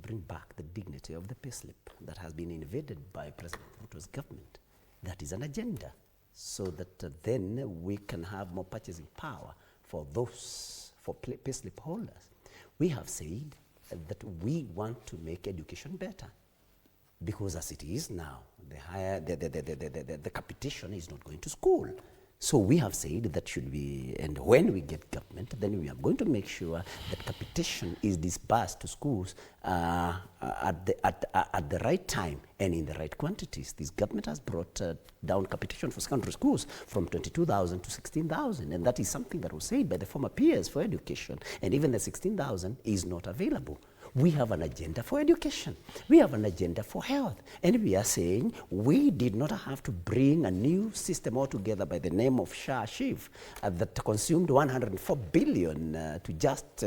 bring back the dignity of the payslip that has been invaded by President Ruto's government. That is an agenda, so that then we can have more purchasing power for those, for payslip holders. We have said that we want to make education better, because as it is now, the competition is not going to school. So we have said that should be, and when we get government, then we are going to make sure that competition is disbursed to schools at the right time and in the right quantities. This government has brought down competition for secondary schools from 22,000 to 16,000, and that is something that was said by the former peers for education, and even the 16,000 is not available. We have an agenda for education. We have an agenda for health. And we are saying we did not have to bring a new system altogether by the name of SHA-SHIV that consumed 104 billion to just,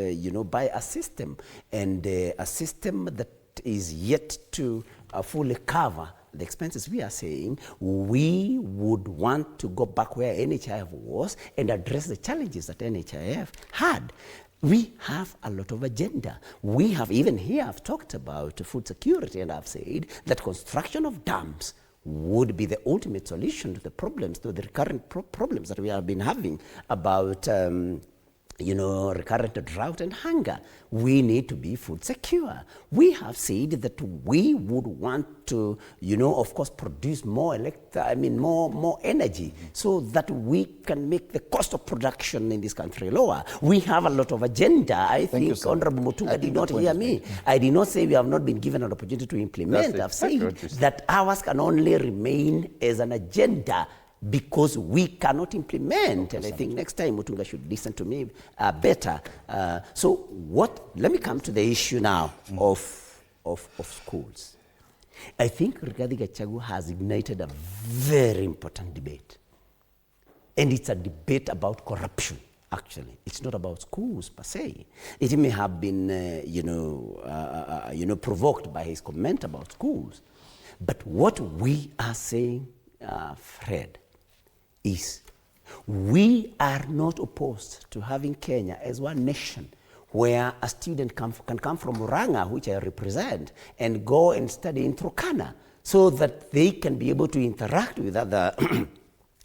buy a system, and a system that is yet to fully cover the expenses. We are saying we would want to go back where NHIF was and address the challenges that NHIF had. We have a lot of agenda. We have, even here, I've talked about food security, and I've said that construction of dams would be the ultimate solution to the problems, to the recurrent problems that we have been having about recurrent drought and hunger. We need to be food secure. We have said that we would want to, of course, produce more more energy, so that we can make the cost of production in this country lower. We have a lot of agenda. I think Honorable Mutunga did not hear me. I did not say we have not been given an opportunity to implement. I've said that ours can only remain as an agenda, because we cannot implement. And I think next time Mutunga should listen to me better. Let me come to the issue now of schools. I think Rigathi Gachagua has ignited a very important debate. And it's a debate about corruption, actually. It's not about schools per se. It may have been, provoked by his comment about schools. But what we are saying, Fred, is we are not opposed to having Kenya as one nation where a student can come from Murang'a, which I represent, and go and study in Turkana, so that they can be able to interact with other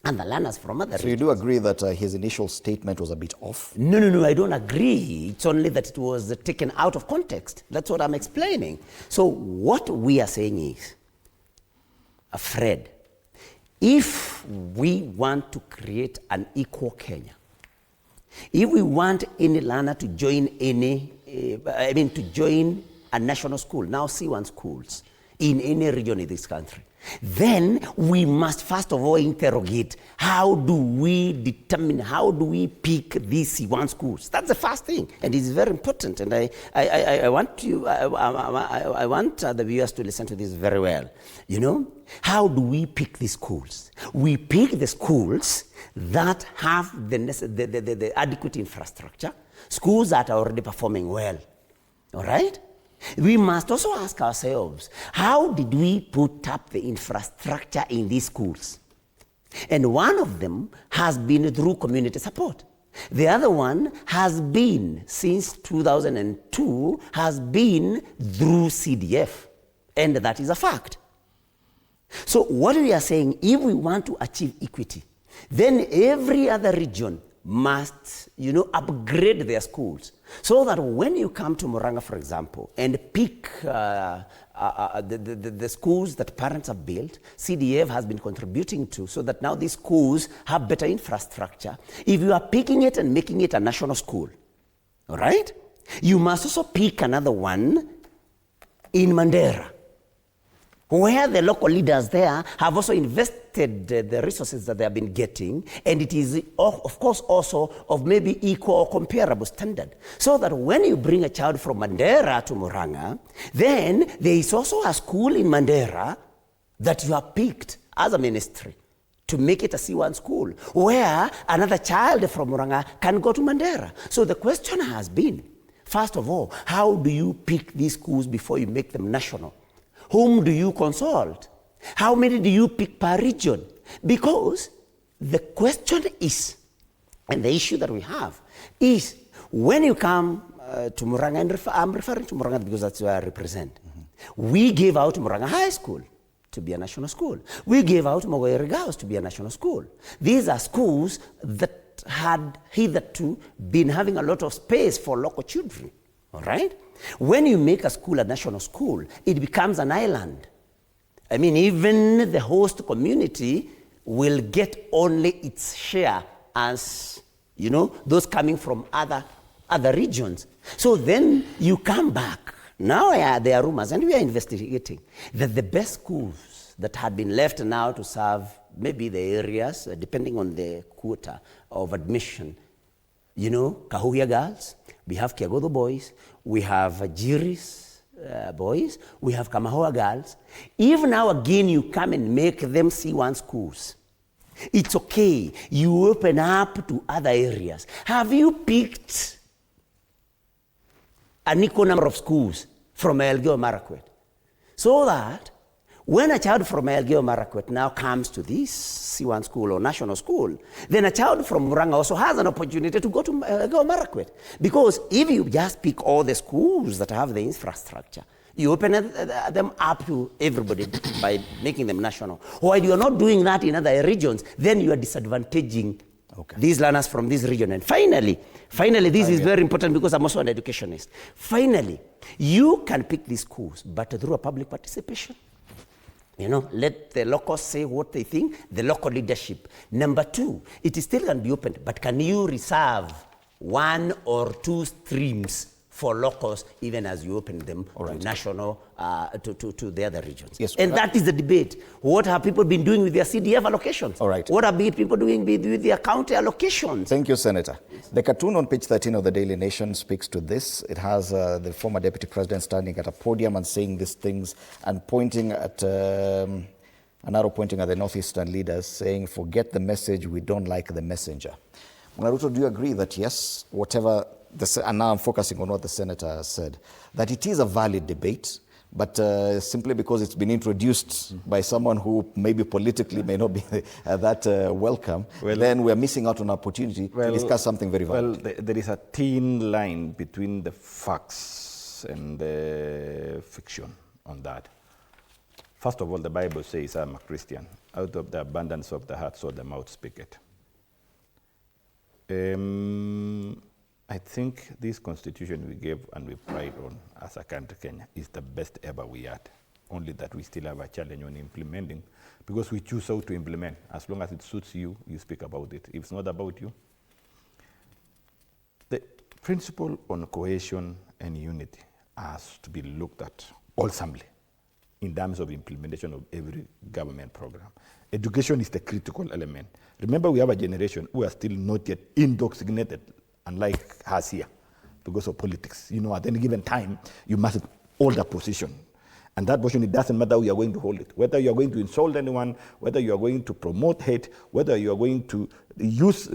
and the learners from other regions. So you do agree that his initial statement was a bit off? No, I don't agree. It's only that it was taken out of context. That's what I'm explaining. So what we are saying is, Fred, if we want to create an equal Kenya, if we want any learner to join to join a national school, now C1 schools, in any region in this country, then we must first of all interrogate, how do we determine, how do we pick these C1 schools? That's the first thing, and it's very important. And I want the viewers to listen to this very well. How do we pick these schools? We pick the schools that have the adequate infrastructure, schools that are already performing well. All right? We must also ask ourselves, how did we put up the infrastructure in these schools? And one of them has been through community support. The other one has been, since 2002, has been through CDF. And that is a fact. So what we are saying, if we want to achieve equity, then every other region must, upgrade their schools, so that when you come to Murang'a, for example, and pick the schools that parents have built, CDF has been contributing to, so that now these schools have better infrastructure. If you are picking it and making it a national school, all right, you must also pick another one in Mandera, where the local leaders there have also invested the resources that they have been getting, and it is, of course, also of maybe equal or comparable standard. So that when you bring a child from Mandera to Murang'a, then there is also a school in Mandera that you have picked as a ministry to make it a C1 school, where another child from Murang'a can go to Mandera. So the question has been, first of all, how do you pick these schools before you make them national? Whom do you consult? How many do you pick per region? Because the question is, and the issue that we have is, when you come to Murang'a, and I'm referring to Murang'a because that's where I represent. We gave out Murang'a High School to be a national school. We gave out Mogoere Girls to be a national school. These are schools that had hitherto been having a lot of space for local children, all right? When you make a school a national school, it becomes an island. I mean, even the host community will get only its share as, you know, those coming from other regions. So then you come back. Now there are rumors, and we are investigating, that the best schools that had been left now to serve maybe the areas, depending on the quota of admission, you know, Kahuya Girls, we have Kiagodo Boys, we have Jiris boys, we have Kamahoa Girls. If now again you come and make them C1 schools, it's okay. You open up to other areas. Have you picked an equal number of schools from Elgeyo Marakwet? So that when a child from Elgeyo Marakwet now comes to this C1 school or national school, then a child from Murang'a also has an opportunity to go to Elgeyo Marakwet. Because if you just pick all the schools that have the infrastructure, you open them up to everybody by making them national. While you are not doing that in other regions, then you are disadvantaging these learners from this region. And finally, this is very important because I'm also an educationist. Finally, you can pick these schools, but through a public participation. You know, let the locals say what they think, the local leadership. Number two, it still can be opened, but can you reserve 1 or 2 streams for locals, even as you open them to national, to the other regions? Yes, and that is the debate. What have people been doing with their CDF allocations? All right. What have people doing with their county allocations? Thank you, Senator. The cartoon on page 13 of the Daily Nation speaks to this. It has the former deputy president standing at a podium and saying these things and pointing at, an arrow pointing at the northeastern leaders, saying, forget the message, we don't like the messenger. Munaruto, do you agree that yes, whatever, and now I'm focusing on what the senator said, that it is a valid debate, but simply because it's been introduced by someone who maybe politically may not be that welcome, then we're missing out on an opportunity to discuss something very valid. Well, there is a thin line between the facts and the fiction on that. First of all, the Bible says, I'm a Christian. Out of the abundance of the heart, so the mouth speaketh. I think this constitution we gave and we pride on as a country, Kenya, is the best ever we had. Only that we still have a challenge on implementing, because we choose how to implement. As long as it suits you, you speak about it. If it's not about you, the principle on cohesion and unity has to be looked at wholesomely in terms of implementation of every government program. Education is the critical element. Remember, we have a generation who are still not yet indoctrinated, unlike us here, because of politics. You know, at any given time, you must hold a position. And that position, it doesn't matter how you are going to hold it. Whether you are going to insult anyone, whether you are going to promote hate, whether you are going to use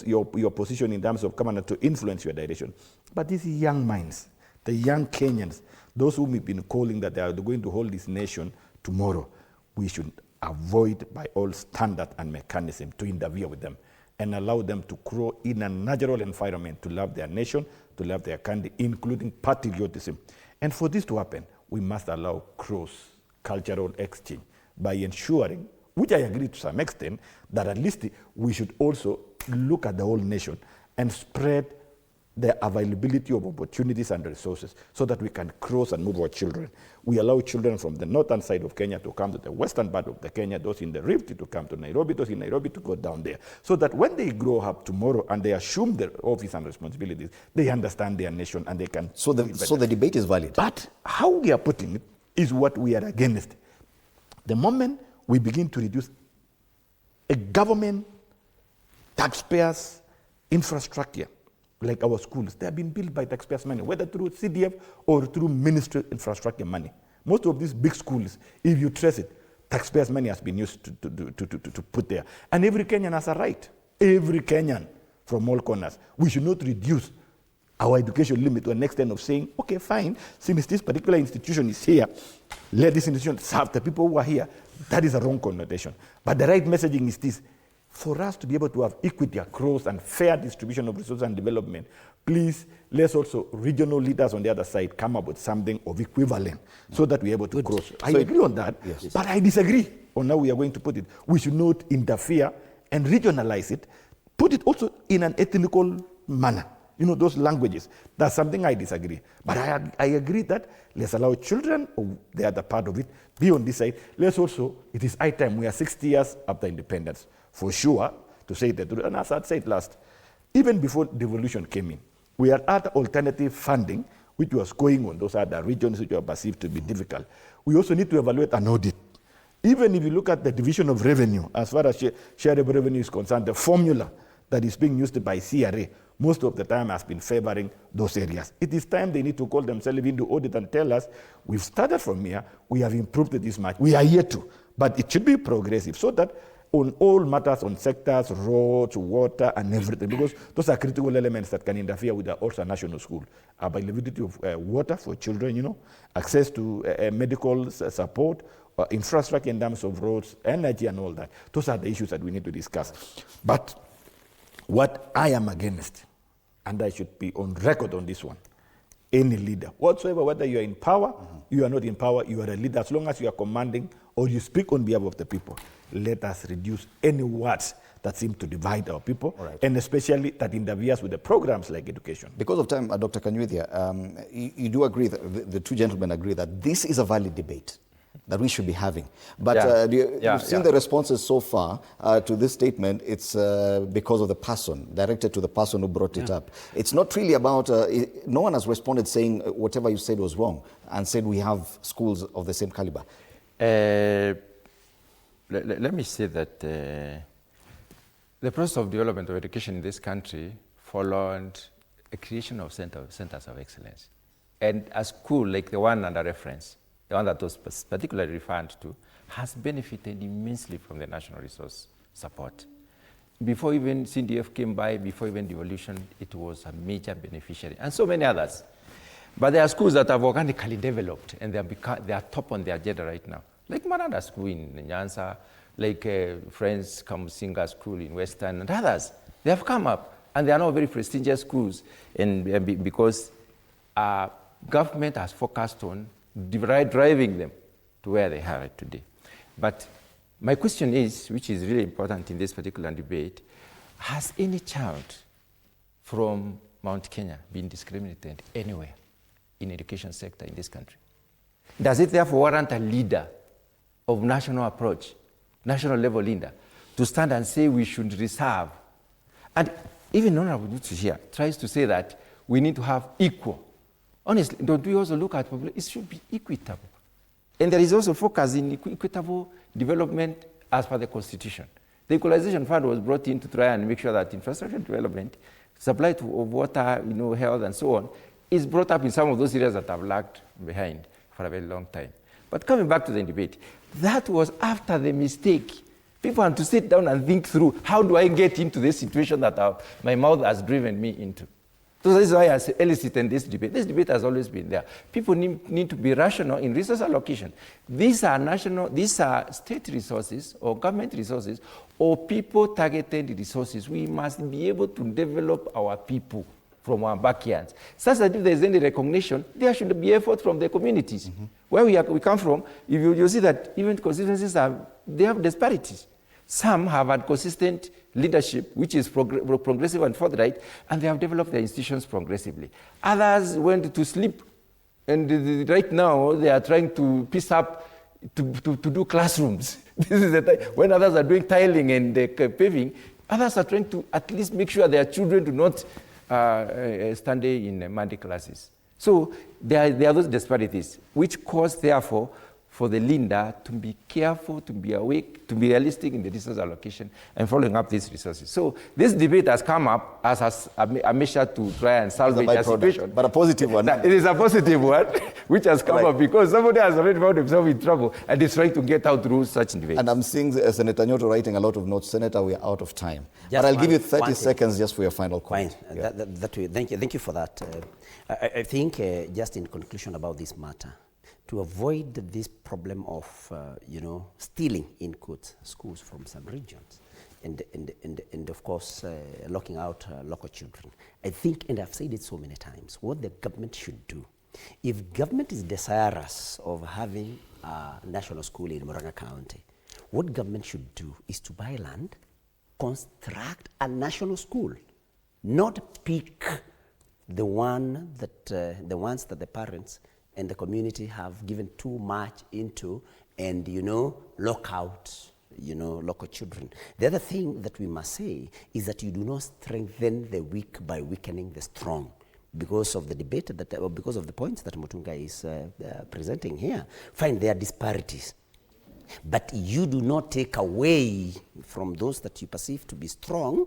your position in terms of coming to influence your direction. But these young minds, the young Kenyans, those whom we've been calling that they are going to hold this nation tomorrow, we should avoid by all standard and mechanism to interfere with them and allow them to grow in a natural environment to love their nation, to love their country, including patriotism. And for this to happen, we must allow cross-cultural exchange by ensuring, which I agree to some extent, that at least we should also look at the whole nation and spread the availability of opportunities and resources so that we can cross and move our children. We allow children from the northern side of Kenya to come to the western part of the Kenya, those in the Rift to come to Nairobi, those in Nairobi to go down there, so that when they grow up tomorrow and they assume their office and responsibilities, they understand their nation and they can. So the debate is valid. But how we are putting it is what we are against. The moment we begin to reduce a government, taxpayers, infrastructure, like our schools, they have been built by taxpayers' money, whether through CDF or through ministry infrastructure money. Most of these big schools, if you trace it, taxpayers' money has been used to put there. And every Kenyan has a right, every Kenyan from all corners. We should not reduce our education limit to an extent of saying, okay, fine, since this particular institution is here, let this institution serve the people who are here. That is a wrong connotation. But the right messaging is this: for us to be able to have equity across and fair distribution of resources and development, please, let's also, regional leaders on the other side, come up with something of equivalent so that we're able to cross. I agree on that, but I disagree on how we are going to put it. We should not interfere and regionalize it, put it also in an ethnical manner. You know, those languages. That's something I disagree. But I agree that let's allow children, or the other part of it, be on this side. Let's also, it is high time. We are 60 years after independence, for sure, to say that. And as I said last, even before devolution came in, we had other alternative funding, which was going on those other regions which were perceived to be difficult. We also need to evaluate and audit. Even if you look at the division of revenue, as far as shareable revenue is concerned, the formula that is being used by CRA most of the time has been favoring those areas. It is time they need to call themselves into audit and tell us, we've started from here, we have improved this much. We are here to, but it should be progressive so that on all matters on sectors, roads, water, and everything, because those are critical elements that can interfere with the also national school. Availability of water for children, you know, access to medical support, infrastructure in terms of roads, energy, and all that. Those are the issues that we need to discuss. But what I am against, and I should be on record on this one, any leader whatsoever, whether you are in power, you are not in power, you are a leader, as long as you are commanding or you speak on behalf of the people, let us reduce any words that seem to divide our people, and especially that interferes with the programs like education. Because of time, Dr. Kanyuithia, you do agree, that the two gentlemen agree that this is a valid debate that we should be having. But you've seen the responses so far to this statement. It's because of the person, directed to the person who brought it up. It's not really about, no one has responded saying whatever you said was wrong and said we have schools of the same caliber. Let me say that the process of development of education in this country followed a creation of centers of excellence. And a school like the one under reference, the one that was particularly referred to, has benefited immensely from the national resource support. Before even CDF came by, before even devolution, it was a major beneficiary, and so many others. But there are schools that have organically developed, and they are top on the agenda right now. Like Maranda School in Nyanza, like Friends Kamusinga School in Western, and others. They have come up, and they are now very prestigious schools, and because government has focused on driving them to where they are today. But my question is, which is really important in this particular debate, has any child from Mount Kenya been discriminated anywhere in education sector in this country? Does it therefore warrant a leader of national approach, national level leader, to stand and say we should reserve? And even Honorable Dutu here tries to say that we need to have equal. Honestly, don't we also look at population? It should be equitable. And there is also focus in equitable development as per the Constitution. The Equalization Fund was brought in to try and make sure that infrastructure development, supply of water, health, and so on, is brought up in some of those areas that have lagged behind for a very long time. But coming back to the debate, that was after the mistake. People had to sit down and think through, how do I get into this situation that my mouth has driven me into? So this is why I elicited this debate. This debate has always been there. People need to be rational in resource allocation. These are state resources or government resources or people-targeted resources. We must be able to develop our people from our backyards, such that if there is any recognition, there should be effort from the communities. Where we come from, you see that even constituencies they have disparities. Some have had consistent leadership, which is progressive and forthright, and they have developed their institutions progressively. Others went to sleep, and right now they are trying to piece up to do classrooms. This is the time when others are doing tiling and paving. Others are trying to at least make sure their children do not stand in Monday classes. So there are those disparities, which cause, therefore, for the leader to be careful, to be awake, to be realistic in the resource allocation and following up these resources. So this debate has come up as a measure to try and salvage the situation. But a positive one. It is a positive one, which has come up because somebody has already found himself in trouble and is trying to get out through such debates. And I'm seeing Senator Nyoto writing a lot of notes. Senator, we are out of time. But I'll give you 30 seconds just for your final comment. Thank you for that. I think just in conclusion about this matter, to avoid this problem of, stealing in quotes schools from some regions, and of course, locking out local children. I think, and I've said it so many times, what the government should do, if government is desirous of having a national school in Murang'a County, what government should do is to buy land, construct a national school, not pick the ones that the parents and the community have given too much into, and lock out local children. The other thing that we must say is that you do not strengthen the weak by weakening the strong. Because of the debate or because of the points that Mutunga is presenting here, fine, there are disparities. But you do not take away from those that you perceive to be strong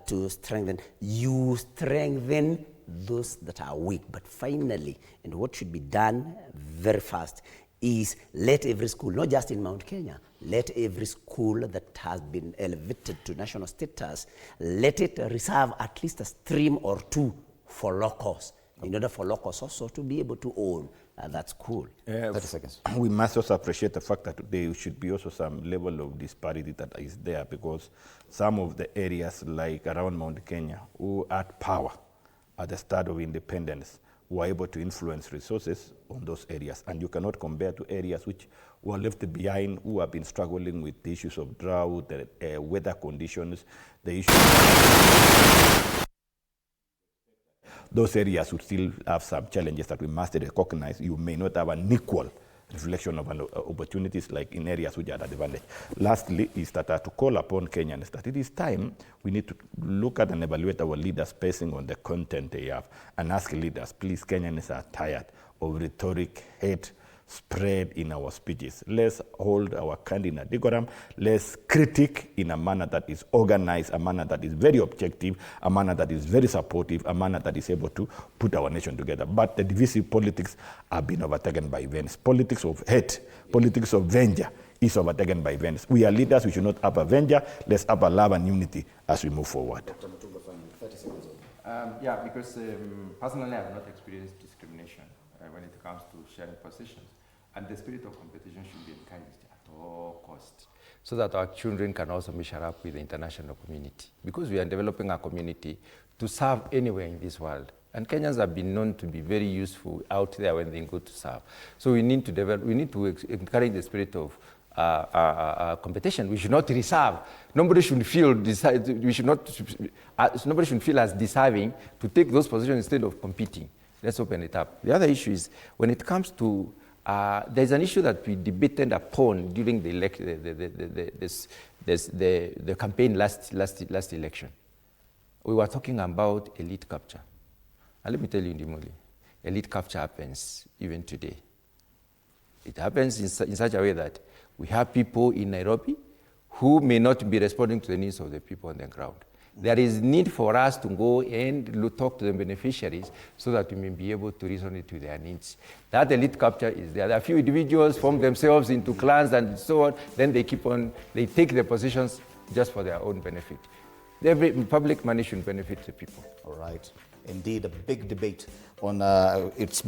to strengthen. You strengthen those that are weak. But finally, and what should be done very fast, is let every school, not just in Mount Kenya, let every school that has been elevated to national status, let it reserve at least a stream or two for locals, in order for locals also to be able to own that school. 30 seconds. We must also appreciate the fact that there should be also some level of disparity that is there, because some of the areas like around Mount Kenya who had power at the start of independence were able to influence resources on those areas. And you cannot compare to areas which were left behind, who have been struggling with the issues of drought, the weather conditions, the issues. Those areas would still have some challenges that we must recognize. You may not have an equal reflection of opportunities like in areas which are at advantage. Lastly, is that to call upon Kenyans that it is time we need to look at and evaluate our leaders based on the content they have, and ask leaders, please, Kenyans are tired of rhetoric, hate spread in our speeches. Let's hold our candor in a decorum. Let's critique in a manner that is organized, a manner that is very objective, a manner that is very supportive, a manner that is able to put our nation together. But the divisive politics have been overtaken by events. Politics of hate, politics of vengeance is overtaken by events. We are leaders, we should not have a vengeance. Let's have a love and unity as we move forward. Dr. Mutunga, 30 seconds. Yeah, because personally I have not experienced discrimination when it comes to sharing positions. And the spirit of competition should be encouraged at all costs, so that our children can also measure up with the international community. Because we are developing a community to serve anywhere in this world. And Kenyans have been known to be very useful out there when they go to serve. So we need to encourage the spirit of competition. We should not reserve. Nobody should feel nobody should feel as deserving to take those positions instead of competing. Let's open it up. The other issue is when it comes to there's an issue that we debated upon during the campaign last election. We were talking about elite capture. And let me tell you, Ndimuli, elite capture happens even today. It happens in such a way that we have people in Nairobi who may not be responding to the needs of the people on the ground. There is need for us to go and talk to the beneficiaries so that we may be able to resonate to their needs. That elite capture is there. There are a few individuals form themselves into clans and so on. Then they take their positions just for their own benefit. Every public money should benefit the people. All right. Indeed, a big debate on, it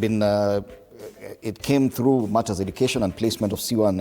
came through matters education and placement of C1